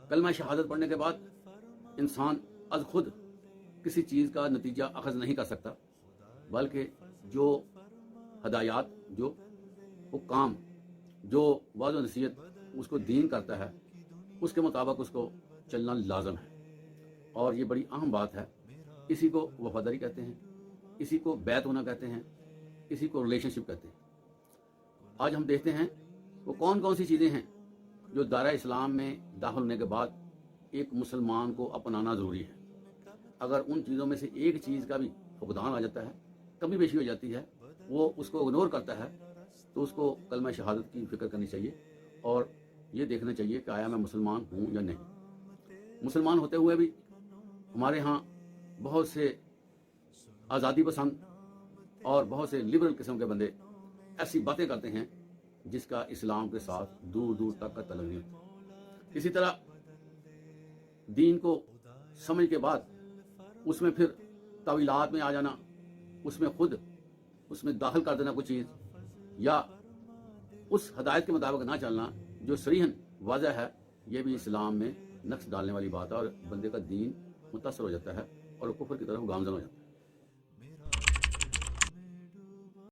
کلمہ شہادت پڑھنے کے بعد انسان از خود کسی چیز کا نتیجہ اخذ نہیں کر سکتا، بلکہ جو ہدایات، جو حکام، جو وعظ و نصیحت اس کو دین کرتا ہے، اس کے مطابق اس کو چلنا لازم ہے۔ اور یہ بڑی اہم بات ہے۔ اسی کو وفاداری کہتے ہیں، اسی کو بیعت ہونا کہتے ہیں، اسی کو ریلیشن شپ کہتے ہیں۔ آج ہم دیکھتے ہیں وہ کون کون سی چیزیں ہیں جو دائرہ اسلام میں داخل ہونے کے بعد ایک مسلمان کو اپنانا ضروری ہے۔ اگر ان چیزوں میں سے ایک چیز کا بھی فقدان آ جاتا ہے، کمی بیشی ہو جاتی ہے، وہ اس کو اگنور کرتا ہے، تو اس کو کلمہ شہادت کی فکر کرنی چاہیے اور یہ دیکھنا چاہیے کہ آیا میں مسلمان ہوں یا نہیں۔ مسلمان ہوتے ہوئے بھی ہمارے ہاں بہت سے آزادی پسند اور بہت سے لبرل قسم کے بندے ایسی باتیں کرتے ہیں جس کا اسلام کے ساتھ دور دور تک کا تعلق نہیں ہوتا۔ اسی طرح دین کو سمجھ کے بعد اس میں پھر تعویلات میں آ جانا، اس میں داخل کر دینا کوئی چیز، یا اس ہدایت کے مطابق نہ چلنا جو صریحاً واضح ہے، یہ بھی اسلام میں نقص ڈالنے والی بات ہے اور بندے کا دین متاثر ہو جاتا ہے اور وہ کفر کی طرف گامزن ہو جاتا ہے۔